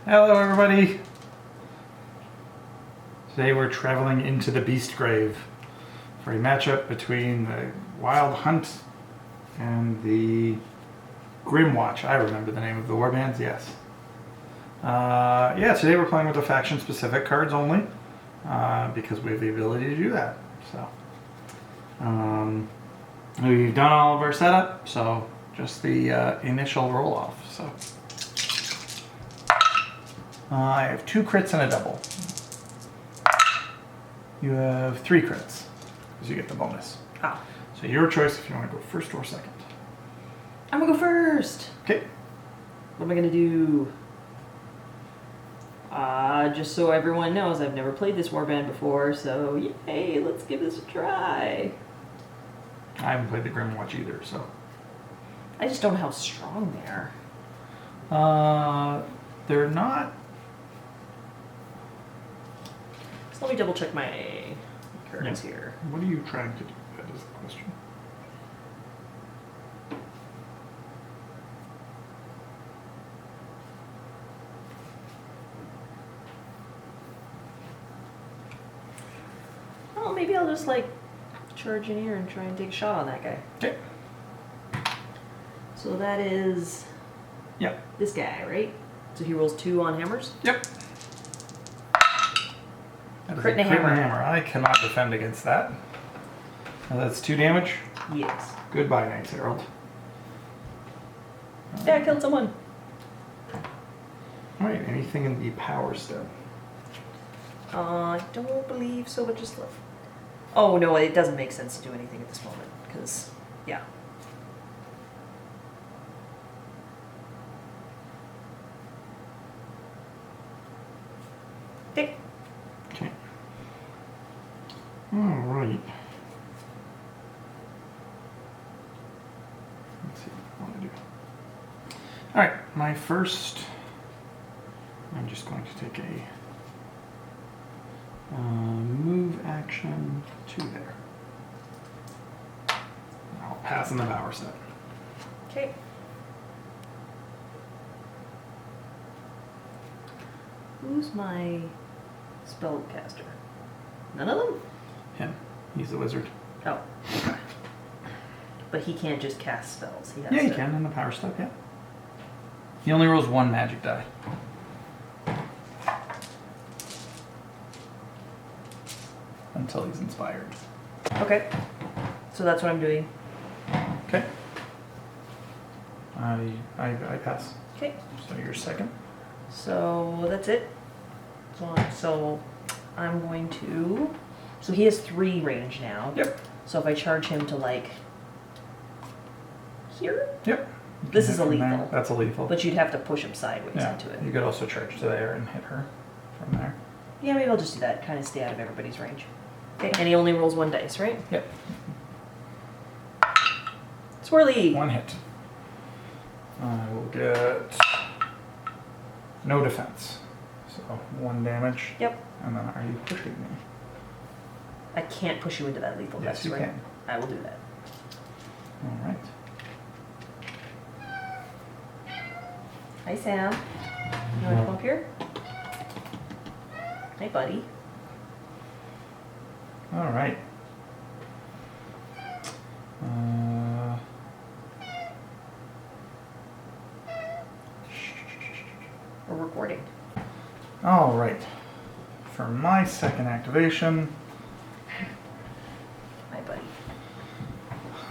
Hello everybody! Today we're traveling into the Beastgrave for a matchup between the Wild Hunt and the Grymwatch. I remember the name of the warbands, yes. Yeah, today we're playing with the faction specific cards only because we have the ability to do that. So we've done all of our setup, so just the initial roll off. So I have 2 crits and a double. You have 3 crits, because you get the bonus. Oh. So your choice if you want to go first or second. I'm gonna go first. Okay. What am I gonna do? Just so everyone knows, I've never played this warband before, so yay, let's give this a try. I haven't played the Grymwatch either, so. I just don't know how strong they are. They're not. So let me double check my cards here. What are you trying to do? That is the question. Oh, maybe I'll just like charge in here and try and take a shot on that guy. Okay. So that is this guy, right? So he rolls 2 on hammers? Yep. That is Crit and a hammer. I cannot defend against that. Now that's 2 damage. Yes. Goodbye, Knight's Herald. Yeah, I killed someone. Alright, anything in the power step? I don't believe so, but just look. Oh, no, it doesn't make sense to do anything at this moment, because, yeah. Okay. Okay. Alright. Let's see what I want to do. Alright, my first. I'm just going to take a move action to there. I'll pass in the power step. Okay. Who's my spellcaster? None of them? Him. He's the wizard. Oh. Okay. But he can't just cast spells. He has Yeah, he to... can in the power step, yeah. He only rolls 1 magic die. Until he's inspired. Okay. So that's what I'm doing. Okay. I pass. Okay. So you're second. So that's it. So I'm going to... So he has 3 range now. Yep. So if I charge him to like... Here? Yep. This is a lethal. That's a lethal. But you'd have to push him sideways into it. You could also charge to there and hit her from there. Yeah, maybe I'll just do that. Kind of stay out of everybody's range. Okay, and he only rolls 1 dice, right? Yep. Swirly! 1 hit. I will get no defense. So 1 damage. Yep. And then are you pushing me? I can't push you into that lethal Yes, dice, you right? can. I will do that. Alright. Hi, Sam. You want to come up here? Hi, buddy. Alright. We're recording. Alright. For my second activation, Hi, buddy.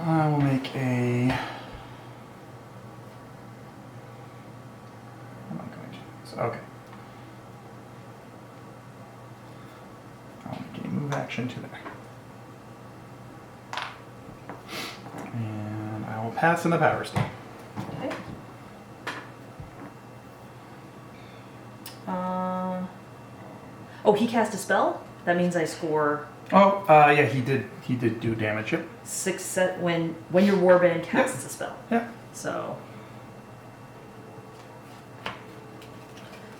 I will make a... What am I going to... So, okay. I'll make a move action to there. And I will pass in the power step. Okay. Oh, he cast a spell? That means I score... Oh, yeah, he did do damage. Yep. 6 set when your warband casts a spell. Yeah. So...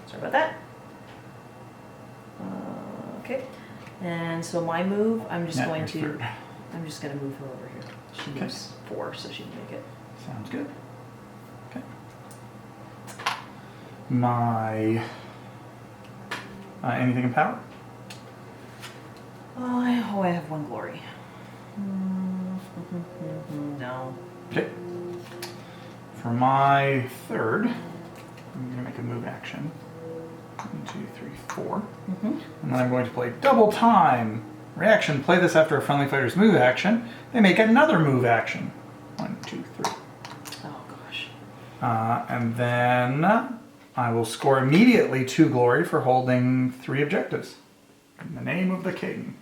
Sorry about that. Okay. And so my move, I'm just going to... Third. I'm just going to move her over here. She moves 4, so she can make it. Sounds good. Okay. My Anything in power? Oh, I have one glory. No. Okay. For my third, I'm going to make a move action. 1, 2, 3, 4. And then I'm going to play double time. Reaction, play this after a friendly fighter's move action. They make another move action. 1, 2, 3. Oh, gosh. And then I will score immediately 2 glory for holding 3 objectives. In the name of the king.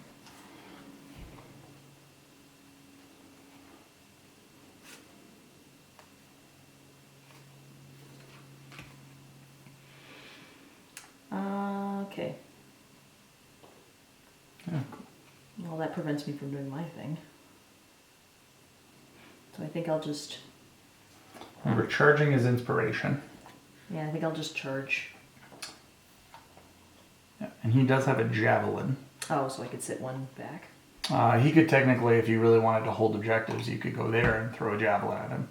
Okay. Yeah, cool. Well, that prevents me from doing my thing. So I think I'll just... Remember, charging is inspiration. Yeah, I think I'll just charge. Yeah, and he does have a javelin. Oh, so I could sit one back? He could technically, if you really wanted to hold objectives, you could go there and throw a javelin at him.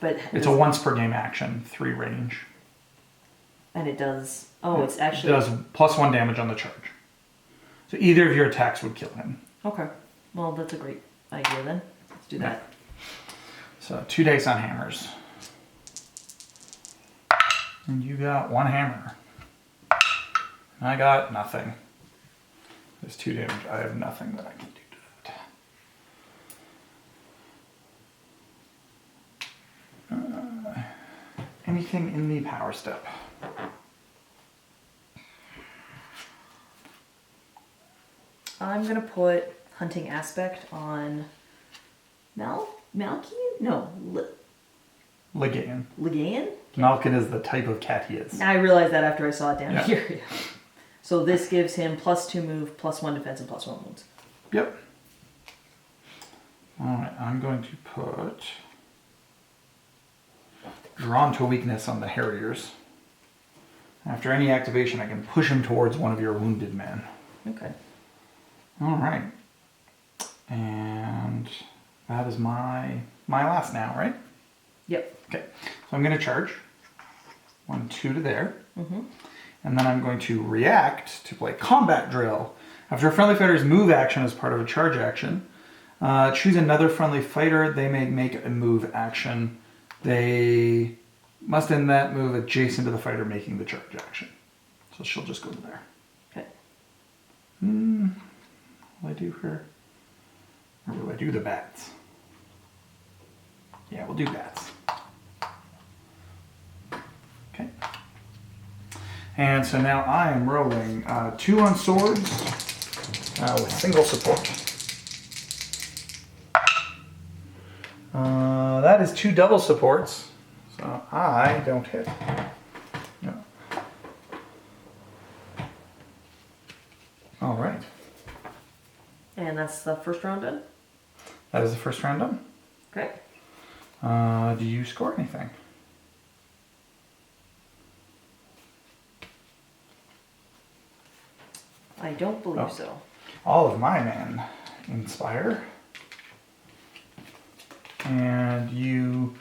But It's a once per game action, 3 range. And it does... Oh, it's actually... It does +1 damage on the charge. So either of your attacks would kill him. Okay. Well, that's a great idea then. Let's do that. So 2 dice on hammers. And you got 1 hammer. And I got nothing. There's 2 damage. I have nothing that I can do to that. Anything in the power step? I'm going to put Hunting Aspect on Malkian? No, Ligaen. Ligaen? Malkin is the type of cat he is. I realized that after I saw it down Yeah. here. Yeah. So this gives him +2 move, +1 defense, and +1 wounds. Yep. Alright, I'm going to put Drawn to Weakness on the Harriers. After any activation, I can push him towards one of your wounded men. Okay. Alright. And that is my last now, right? Yep. Okay. So I'm going to charge. 1, 2 to there. And then I'm going to react to play Combat Drill. After a friendly fighter's move action as part of a charge action, choose another friendly fighter. They may make a move action. They must end that move adjacent to the fighter making the charge action. So she'll just go there. Okay. What do I do her? Or will I do the bats? Yeah, we'll do bats. Okay. And so now I am rolling 2 on swords with single support. That is 2 double supports, so I don't hit. No. All right. And that's the first round done? That is the first round done. Okay. Do you score anything? I don't believe so. All of my men inspire. And you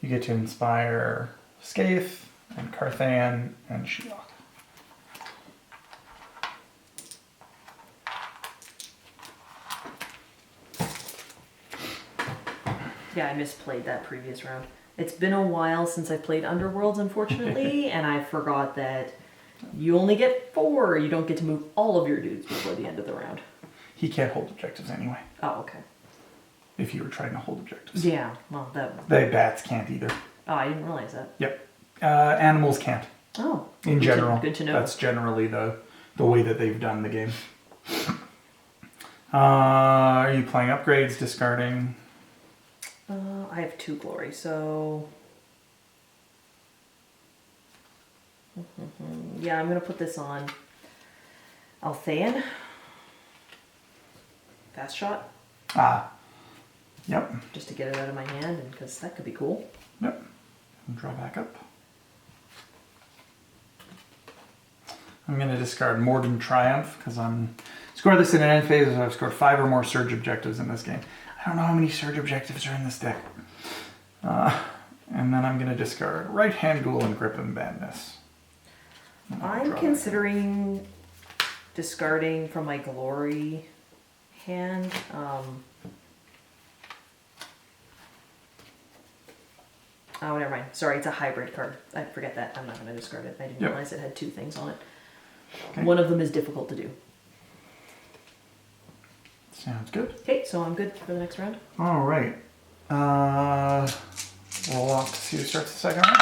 get to inspire Skaeth and Carthan and Shiok. Yeah, I misplayed that previous round. It's been a while since I played Underworlds, unfortunately, and I forgot that you only get 4. You don't get to move all of your dudes before the end of the round. He can't hold objectives anyway, Oh, okay. if you were trying to hold objectives. Yeah, well, that... The bats can't either. Oh, I didn't realize that. Yep. Animals can't. Oh. In general. Good to know. That's generally the way that they've done the game. Are you playing upgrades, discarding? I have 2 glory, so... Yeah, I'm going to put this on Althean. Fast shot. Yep. Just to get it out of my hand, and because that could be cool. Yep. Draw back up. I'm going to discard Morden Triumph because I'm scored this in an end phase. I've scored 5 or more surge objectives in this game. I don't know how many surge objectives are in this deck. And then I'm going to discard Right Hand Ghoul and Grip and Madness. I'm considering discarding from my glory hand. Oh, never mind. Sorry, it's a hybrid card. I forget that. I'm not going to discard it. I didn't realize it had 2 things on it. Okay. One of them is difficult to do. Sounds good. Okay, so I'm good for the next round. All right. Roll off to see who starts the second round.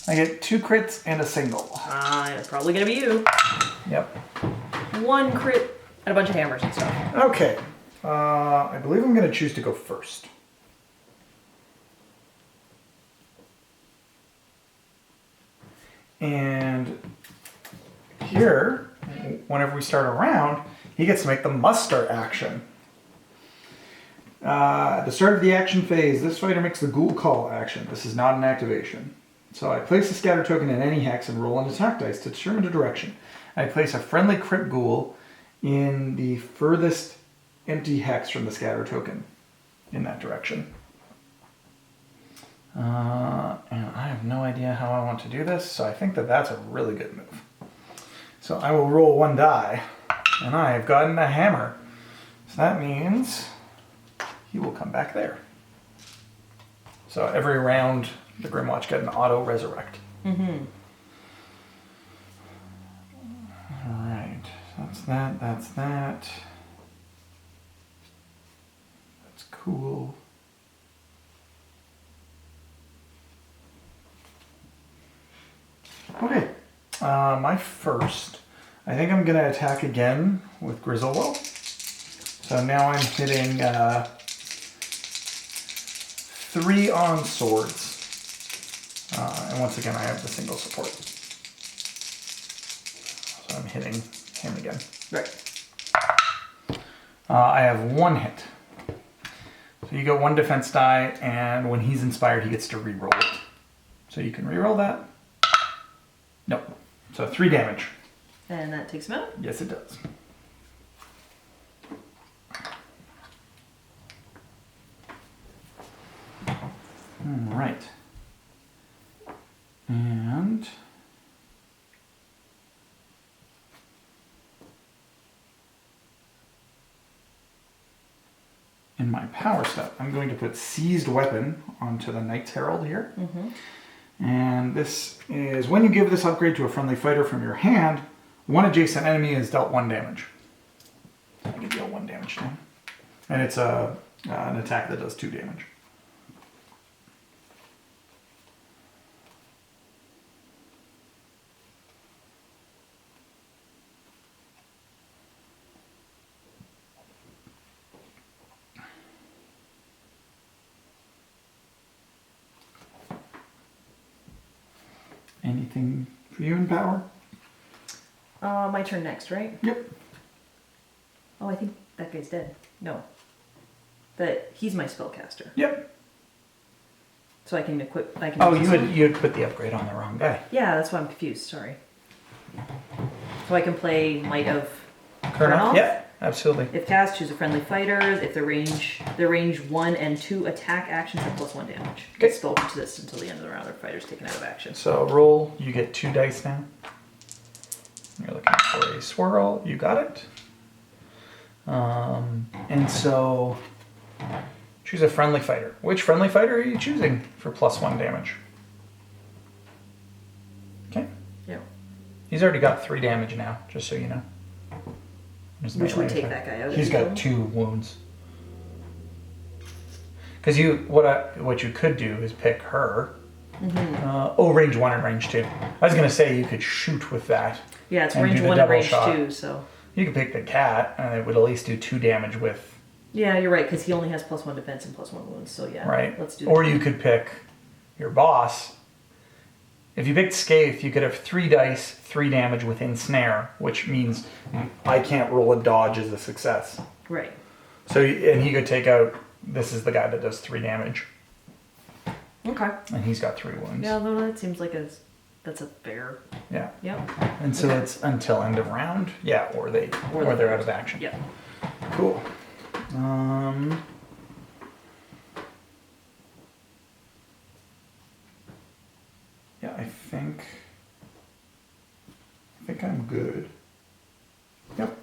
I get 2 crits and a single. It's probably going to be you. Yep. 1 crit and a bunch of hammers and stuff. Okay. I believe I'm going to choose to go first. And here, whenever we start a round, he gets to make the must start action. At the start of the action phase, this fighter makes the ghoul call action. This is not an activation. So I place a scatter token in any hex and roll an attack dice to determine a direction. I place a friendly crit ghoul in the furthest empty hex from the scatter token in that direction. And I have no idea how I want to do this, so I think that that's a really good move. So I will roll 1 die, and I have gotten a hammer. So that means he will come back there. So every round, the Grymwatch get an auto resurrect. Mm-hmm. Alright, that's that, that's that. That's cool. Okay, my first, I think I'm going to attack again with Grizzlewell. So now I'm hitting 3 on swords. And once again, I have the single support. So I'm hitting him again. Right. I have 1 hit. So you get 1 defense die, and when he's inspired, he gets to reroll it. So you can reroll that. Nope. So 3 damage. And that takes him out? Yes, it does. All right. And in my power step, I'm going to put Seized Weapon onto the Knight's Herald here. Mm-hmm. And this is when you give this upgrade to a friendly fighter from your hand, 1 adjacent enemy is dealt 1 damage. I can deal 1 damage to him. And it's an attack that does 2 damage. Anything for you in power? My turn next, right? Yep. Oh, I think that guy's dead. No. He's my spellcaster. Yep. So I can equip. Oh, you had put the upgrade on the wrong guy. Yeah, that's why I'm confused. Sorry. So I can play Might of Kurnoth? Yeah, absolutely. If cast, choose a friendly fighters. If their range 1 and 2 attack actions have +1 damage. Okay. Spell persists until the end of the round. Their fighter's taken out of action. So roll. You get 2 dice now. You're looking for a swirl. You got it. And so choose a friendly fighter. Which friendly fighter are you choosing for +1 damage? Okay. Yep. He's already got 3 damage now, just so you know. Which would take that guy out. He's got 2 wounds. Because what you could do is pick her. Mm-hmm. Range 1 and range 2. I was gonna say you could shoot with that. Yeah, it's range 1 and range 2, so. You could pick the cat, and it would at least do 2 damage with. Yeah, you're right, because he only has +1 defense and +1 wounds, so yeah. Right. Let's do that. Or you could pick your boss. If you picked Skaeth, you could have 3 dice, 3 damage with ensnare, which means I can't roll a dodge as a success. Right. So, and he could take out. This is the guy that does 3 damage. Okay. And he's got 3 wounds. Yeah, no, that seems like that's a fair. Yeah. Yep. And so it's until end of round. Yeah, or they're out of action. Yeah. Cool. Yeah, I think think I'm good. Yep.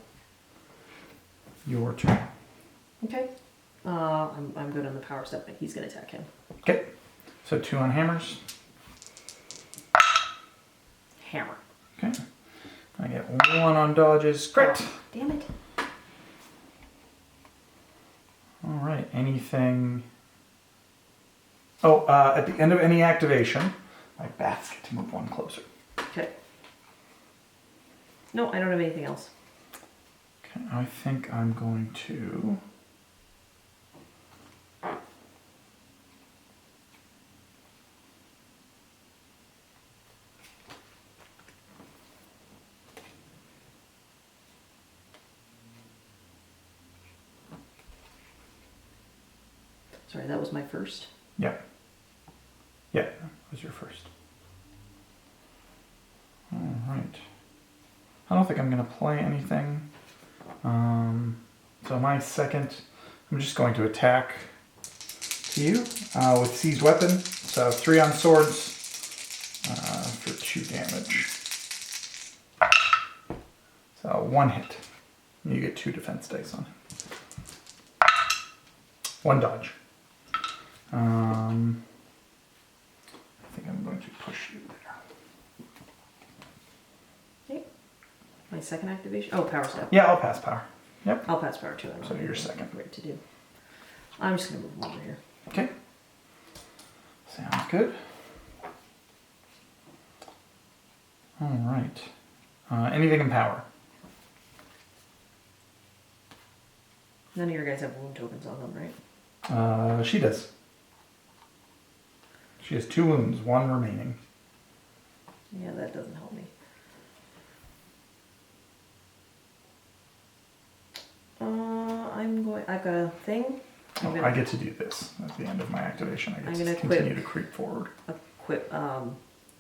Your turn. Okay. I'm good on the power step, but he's gonna attack him. Okay. So 2 on hammers. Hammer. Okay. I get 1 on dodges. Crit. Oh, damn it. All right. Anything? Oh, at the end of any activation, my bats get to move 1 closer. Okay. No, I don't have anything else. Okay. I think I'm going to. Sorry, that was my first. Yeah. Yeah, that was your first. All right. I don't think I'm going to play anything. So my second, I'm just going to attack to you with seized weapon. So 3 on swords for 2 damage. So 1 hit. You get 2 defense dice on it. 1 dodge. I think I'm going to push you there. Okay. My second activation. Oh, power step. Yeah, I'll pass power. Yep. I'll pass power too. So you're second. Great to do. I'm just gonna move him over here. Okay. Sounds good. All right. Anything in power? None of your guys have wound tokens on them, right? She does. She has 2 wounds, 1 remaining. Yeah, that doesn't help me. I've got a thing. I get to do this at the end of my activation. I get to equip- continue to creep forward. Equip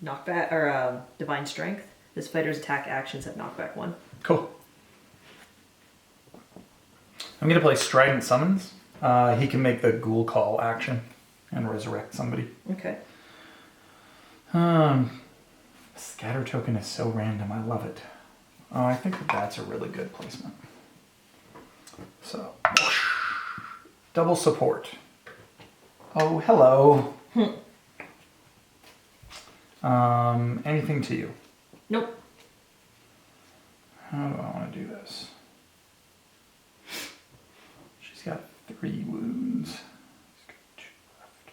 knockback or divine strength. This fighter's attack actions have knockback 1. Cool. I'm going to play Strident Summons. He can make the ghoul call action and resurrect somebody. Okay. Scatter token is so random. I love it. I think that's a really good placement. So, double support. Oh, hello. Anything to you? Nope. How do I want to do this? She's got 3 wounds. She's got 2 left.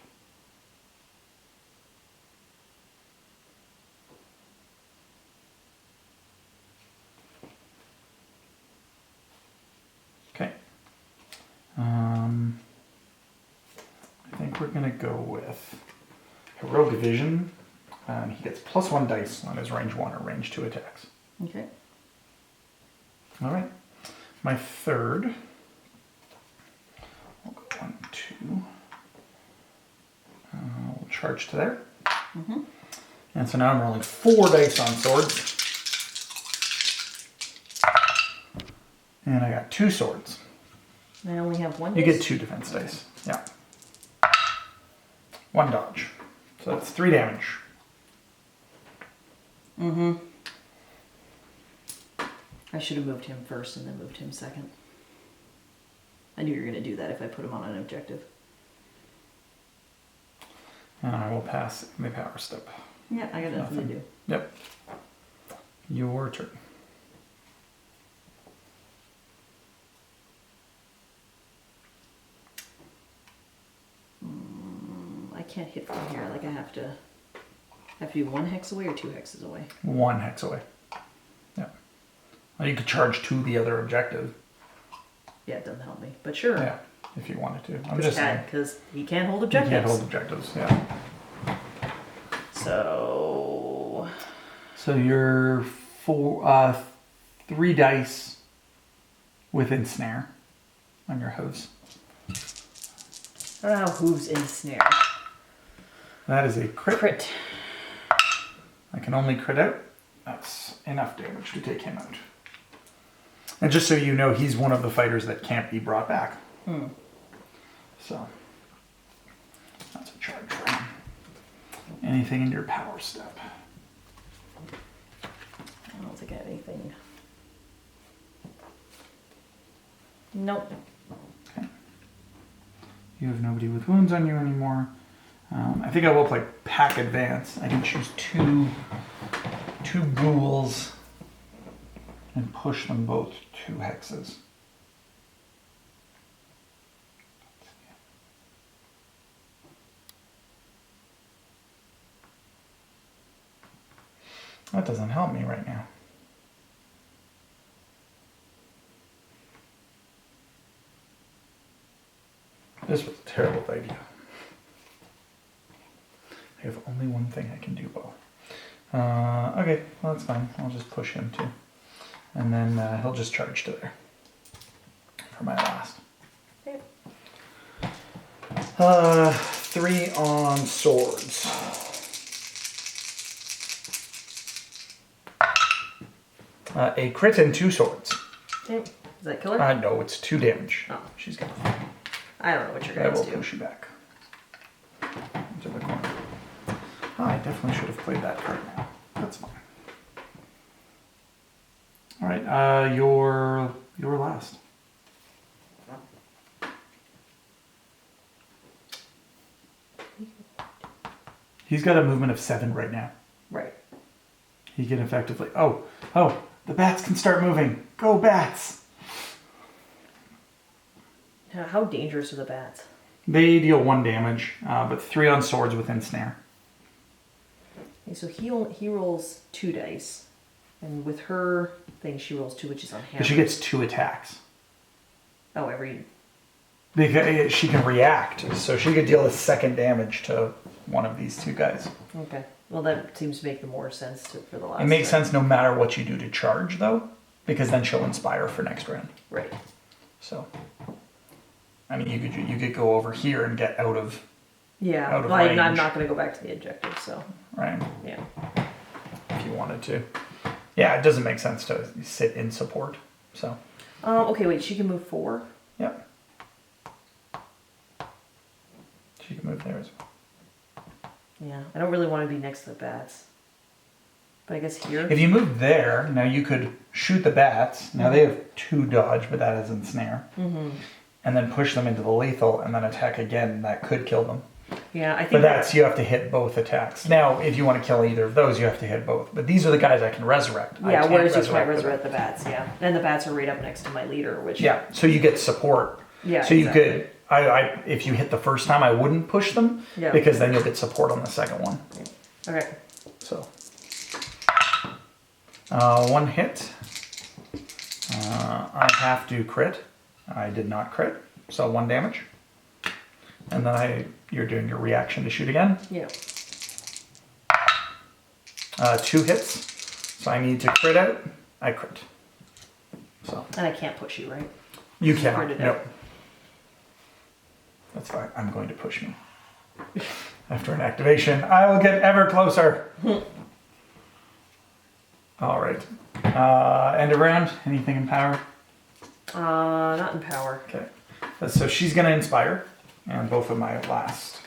Okay. I think we're going to go with Heroic Vision. He gets +1 dice on his range 1 or range 2 attacks. Okay. All right. My third. I'll go 1, 2. We'll charge to there. Mm-hmm. And so now I'm rolling 4 dice on swords. And I got 2 swords. I only have 1. You get 2 defense dice. Yeah. 1 dodge. So that's 3 damage. Mm-hmm. I should have moved him first and then moved him second. I knew you were going to do that if I put him on an objective. And I will pass the power step. Yeah, I got nothing to do. Yep. Your turn. I can't hit from here. Like I have to be 1 hex away or 2 hexes away. 1 hex away. Yeah. Well, you could charge to the other objective. Yeah, it doesn't help me, but sure. Yeah, if you wanted to. I'm just saying. Because he can't hold You objectives. can't hold objectives, yeah. So you're 3 dice with ensnare on your hooves. I don't know how hooves ensnare. That is a crit. Crit. I can only crit out. That's enough damage to take him out. And just so you know, he's one of the fighters that can't be brought back. So, that's a charge for him. Anything in your power step? I'll think I have anything. Nope. Okay. You have nobody with wounds on you anymore. I think I will play Pack Advance. I can choose two ghouls and push them both 2 hexes. That doesn't help me right now. This was a terrible idea. I have only one thing I can do well. Okay, well that's fine. I'll just push him too. And then he'll just charge to there for my last. Okay. 3 on swords. A crit and 2 swords. Okay. Does that kill her? No, it's 2 damage. Oh. She's gonna. I don't know what you're I going will to do. push you back into the corner. Oh, I definitely should have played that card now. That's fine. All right, you're last. He's got a movement of 7 right now. Right. He can effectively. Oh, the bats can start moving. Go bats! How dangerous are the bats? They deal 1 damage, but 3 on swords within snare. Okay, so he rolls 2 dice, and with her thing, she rolls 2, which is on hammer. But she gets 2 attacks. Oh, every. Because she can react, so she could deal the 2nd damage to one of these 2 guys. Okay. Well, that seems to make the more sense for the last. It makes sense no matter what you do to charge, though, because then she'll inspire for next round. Right. So, I mean, you could go over here and get out of. Yeah. Out of Well, I'm range. not going to go back to the objective, so. Right. Yeah. If you wanted to. Yeah, it doesn't make sense to sit in support. So. Okay, wait. She can move 4. Yep. She can move there as well. Yeah. I don't really want to be next to the bats. But I guess here. If you move there, now you could shoot the bats. Now they have 2 dodge, but that is in snare. Mm-hmm. And then push them into the lethal and then attack again. That could kill them. Yeah, I think. But that's, you have to hit both attacks. Now, if you want to kill either of those, you have to hit both. But these are the guys I can resurrect. I Yeah, can't whereas you can't the- resurrect the bats, yeah. And the bats are right up next to my leader, which. Yeah, so you get support. Yeah. So you exactly. could, if you hit the first time, I wouldn't push them. Yeah. Because then you'll get support on the second one. Okay. So. 1 hit. I have to crit. I did not crit. So 1 damage. And then you're doing your reaction to shoot again. Yeah. 2 hits. So I need to crit out. I crit. So. And I can't push you, right? You cannot. Crit it Nope. out. That's fine. I'm going to push me. After an activation, I will get ever closer. All right. End of round. Anything in power? Not in power. Okay. So she's going to inspire. And both of my last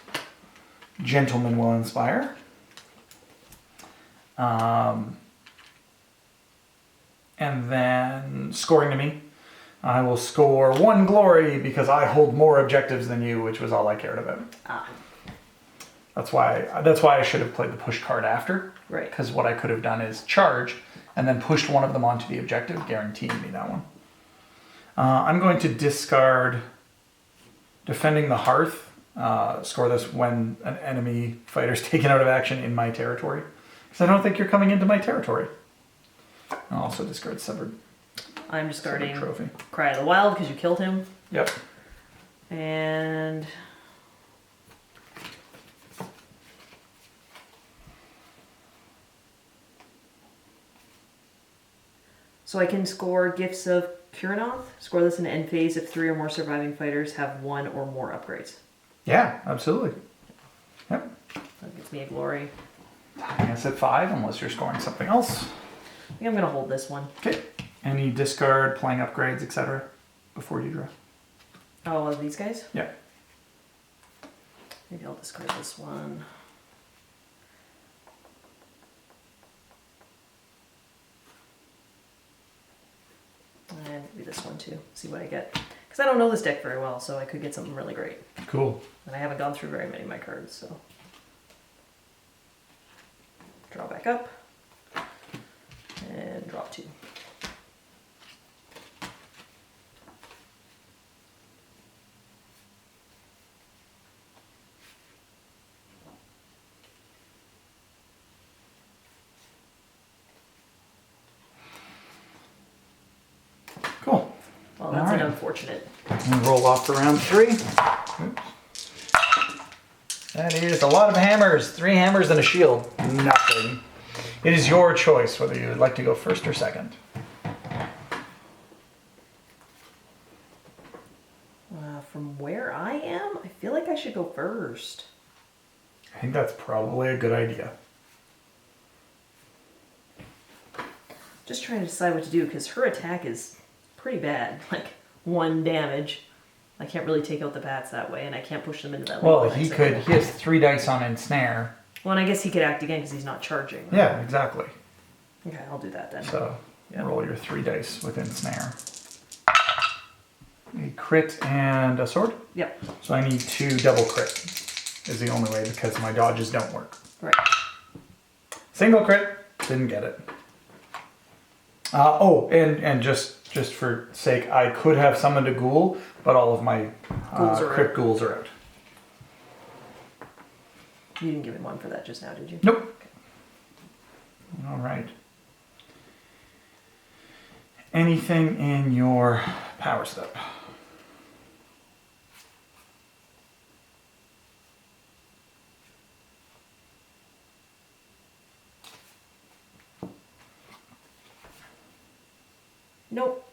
gentlemen will inspire. And then scoring to me. I will score 1 glory because I hold more objectives than you, which was all I cared about. Ah. That's why I should have played the push card after. Right. Because what I could have done is charge and then pushed one of them onto the objective, guaranteeing me that one. I'm going to discard Defending the Hearth. Score this when an enemy fighter is taken out of action in my territory. Because I don't think you're coming into my territory. I'll also discard Severed I'm discarding Trophy. Cry of the Wild because you killed him. Yep. And. So I can score Gifts of Kurnoth. Score this in the end phase if 3 or more surviving fighters have 1 or more upgrades. Yeah, absolutely. Yep. That gives me a glory. I guess at 5, unless you're scoring something else. I think I'm going to hold this one. Okay. Any discard, playing upgrades, etc. before you draw. Oh, these guys? Yeah. Maybe I'll discard this one. too. See what I get. Because I don't know this deck very well, so I could get something really great. Cool. And I haven't gone through very many of my cards, so. Draw back up. And draw 2. Cool. Well, that's an unfortunate. And roll off for round 3. Oops. That is a lot of hammers. 3 hammers and a shield. Nothing. It is your choice whether you would like to go first or second. From where I am, I feel like I should go first. I think that's probably a good idea. Just trying to decide what to do because her attack is pretty bad. Like 1 damage. I can't really take out the bats that way, and I can't push them into that. Well, he could. He has 3 dice on ensnare. Well, and I guess he could act again because he's not charging. Right? Yeah, exactly. Okay, I'll do that then. So Yeah. roll your 3 dice with ensnare. A crit and a sword. Yep. So I need 2 double crit. Is the only way because my dodges don't work. Right. Single crit, didn't get it. And just for sake, I could have summoned a ghoul, but all of my crit ghouls are out. You didn't give him 1 for that just now, did you? Nope. Okay. All right. Anything in your power step? Nope.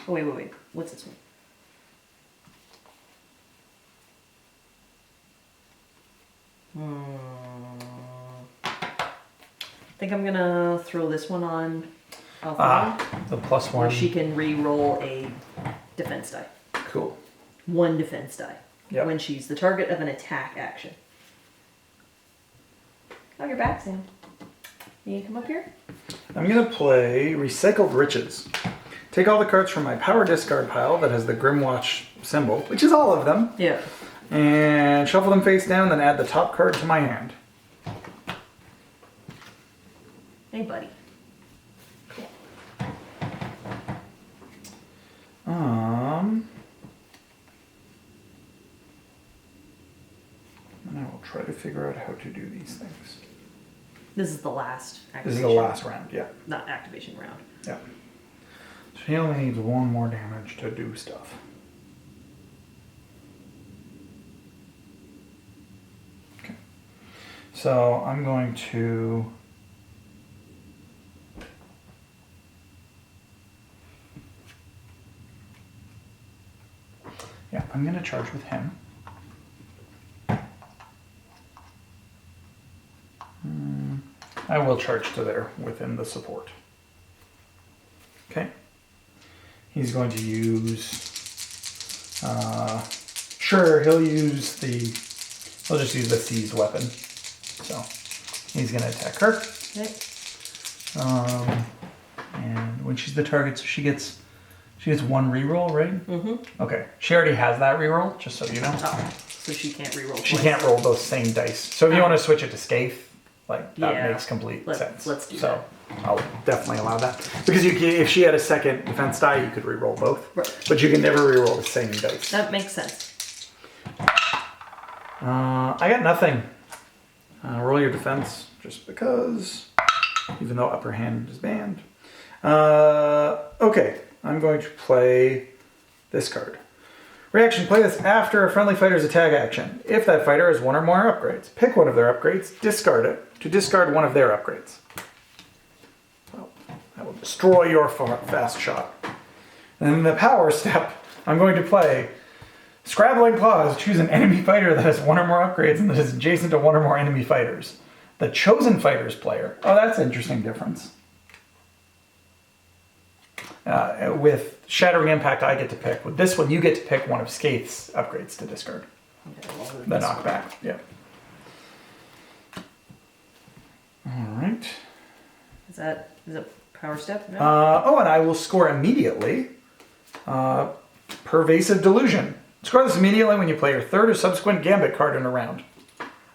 Oh, wait. What's this one? I think I'm gonna throw this one on Alpha, The +1. where she can re-roll a defense die. Cool. 1 defense die. Yep. When she's the target of an attack action. Oh, you're back, Sam. You come up here? I'm going to play Recycled Riches. Take all the cards from my power discard pile that has the Grymwatch symbol, which is all of them, Yeah. and shuffle them face down, then add the top card to my hand. Hey, buddy. And I will try to figure out how to do these things. This is the last activation. This is the last round, yeah. Not activation round. Yeah. So he only needs 1 more damage to do stuff. Okay. So I'm going to... Yeah, I'm going to charge with him. I will charge to there within the support. Okay. He's going to use... sure, he'll just use the seized weapon. So, he's going to attack her. Okay. And when she's the target, so she gets 1 reroll, right? Mm-hmm. Okay. She already has that reroll, just so you know. Oh, so she can't reroll. She can't roll those same dice. So if you want to switch it to Skaeth, like that makes complete sense. Let's do so that. I'll definitely allow that because if she had a second defense die, you could re-roll both. Right. But you can never re-roll the same dice. That makes sense. I got nothing. Roll your defense just because, even though upper hand is banned. Okay, I'm going to play this card. Reaction, play this after a friendly fighter's attack action. If that fighter has 1 or more upgrades, pick one of their upgrades, discard it, to discard one of their upgrades. Well, that will destroy your fast shot. And in the power step, I'm going to play Scrabbling Claws. Choose an enemy fighter that has 1 or more upgrades and that is adjacent to 1 or more enemy fighters. The chosen fighter's player. Oh, that's an interesting difference. With Shattering Impact, I get to pick. With this one, you get to pick one of Skaeth's upgrades to discard. Okay, well, The knockback, yeah. All right. Is it power step? No? And I will score immediately. Pervasive Delusion. Score this immediately when you play your third or subsequent gambit card in a round.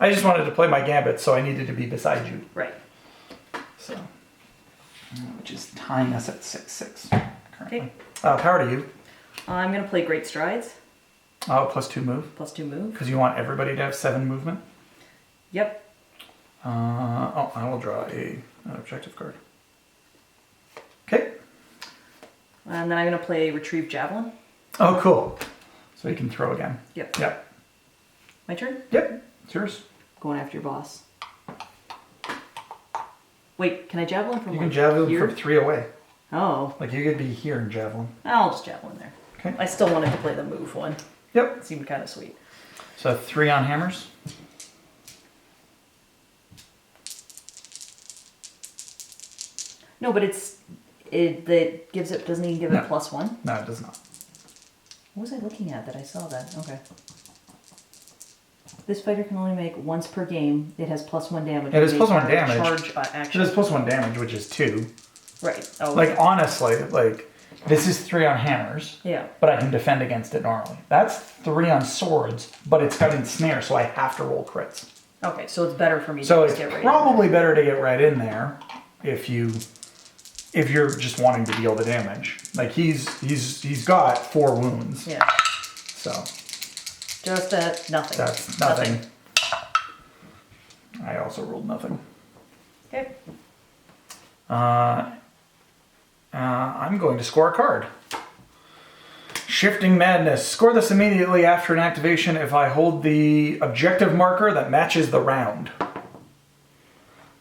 I just wanted to play my gambit, so I needed to be beside you. Right. So, which is tying us at 6-6 currently. Okay. Power to you. I'm going to play Great Strides. Oh, +2 move. +2 move. Because you want everybody to have 7 movement. Yep. I will draw an objective card. Okay. And then I'm going to play Retrieve Javelin. Oh, cool. So you can throw again. Yep. Yep. My turn? Yep. It's yours. Going after your boss. Wait, can I javelin from You can javelin here? from 3 away. Oh. Like you could be here and javelin. I'll just javelin there. Okay. I still wanted to play the move one. Yep. It seemed kind of sweet. So 3 on hammers. No, but that gives it, doesn't even give it +1? No, it does not. What was I looking at that I saw that? Okay. This fighter can only make once per game. It has +1 damage. It has Make +1 damage. Charge It action. has +1 damage, which is 2. Right. Oh, Like honestly, like this is 3 on hammers. yeah. But I can defend against it normally. That's 3 on swords, but it's got ensnare, so I have to roll crits. Okay, so it's better for me So to it's just get right probably better to get right in there if you're just wanting to deal the damage. Like he's got 4 wounds. Yeah. So Just at nothing. that's nothing. I also rolled nothing. Okay. I'm going to score a card. Shifting Madness. Score this immediately after an activation if I hold the objective marker that matches the round.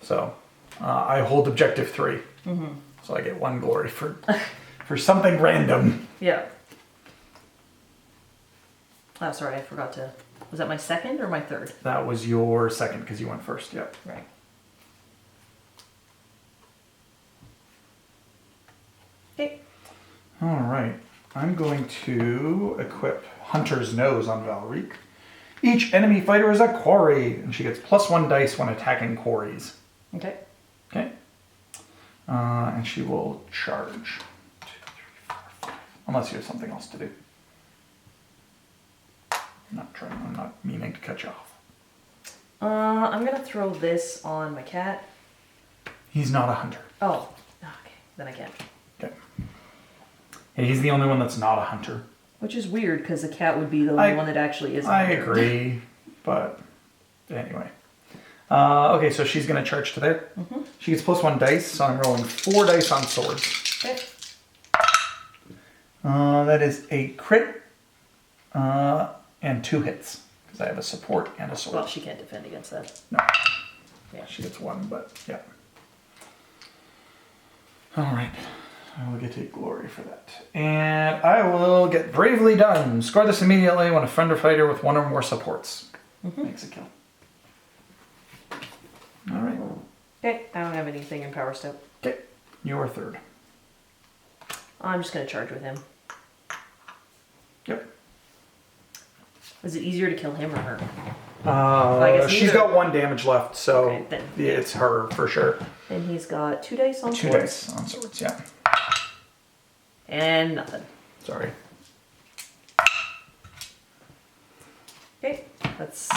So I hold objective 3. Mm-hmm. So I get 1 glory for something random. Yeah. Oh, sorry, I forgot to... Was that my second or my third? That was your second because you went first, yep. Right. Okay. Alright. I'm going to equip Hunter's Nose on Valrique. Each enemy fighter is a quarry, and she gets +1 dice when attacking quarries. Okay. Okay. And she will charge. 2, 3, 4, 5. Unless you have something else to do. I'm not meaning to cut you off. I'm gonna throw this on my cat. He's not a hunter. Oh, okay. Then I can't. Okay. Yeah, he's the only one that's not a hunter. Which is weird, because the cat would be the only one that actually is a I hunter. agree, but anyway. Okay, so she's going to charge to there. Mm-hmm. She gets +1 dice, so I'm rolling 4 dice on swords. Okay. That is a crit and 2 hits, because I have a support and a sword. Well, she can't defend against that. No. Yeah. She gets 1, but yeah. Alright. I will get a glory for that. And I will get Bravely Done. Score this immediately when a friend or fighter with 1 or more supports makes a kill. Alright. Okay, I don't have anything in Power Step. Okay. Your third. I'm just going to charge with him. Yep. Is it easier to kill him or her? I guess she's neither. got 1 damage left, so Okay, then. yeah, it's her for sure. And he's got 2 dice on 2 swords. dice on swords, yeah. And nothing. Sorry. Okay, that's...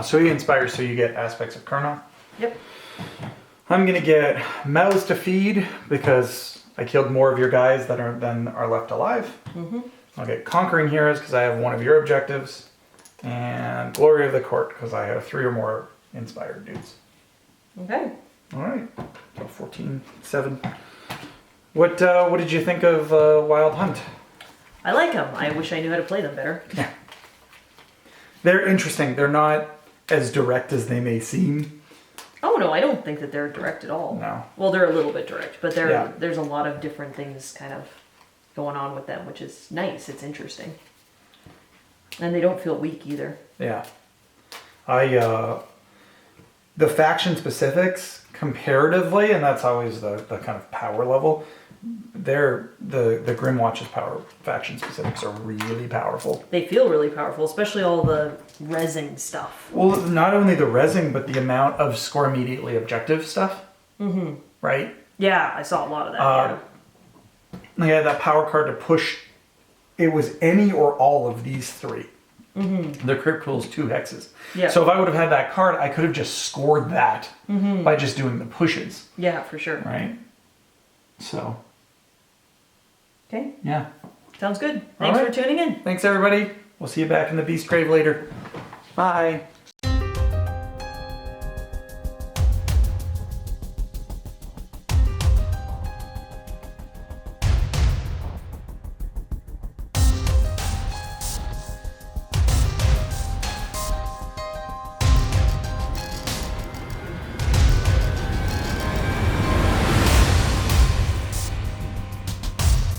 So he inspires, so you get aspects of Kurnoth. Yep. I'm gonna get mouths to feed because I killed more of your guys than are left alive. Mm-hmm. I'll get conquering heroes because I have 1 of your objectives, and glory of the court because I have 3 or more inspired dudes. Okay. All right, so 14-7. What did you think of Wild Hunt? I like them. I wish I knew how to play them better. Yeah, they're interesting. They're not as direct as they may seem. Oh no, I don't think that they're direct at all. No. Well, they're a little bit direct, but Yeah. there's a lot of different things kind of going on with them, which is nice. It's interesting. And they don't feel weak either. Yeah. The faction specifics comparatively, and that's always the kind of power level, the Grymwatch's power faction specifics are really powerful. They feel really powerful, especially all the resin stuff. Well, not only the resin, but the amount of score immediately objective stuff. Mm-hmm. Right? Yeah, I saw a lot of that. I had that power card to push. It was any or all of these three. Mm-hmm. The crypt pool's 2 hexes. Yeah. So if I would have had that card, I could have just scored that by just doing the pushes. Yeah, for sure. Right? So. Okay. Yeah. Sounds good. Thanks for tuning in. Thanks, everybody. We'll see you back in the Beastgrave later. Bye.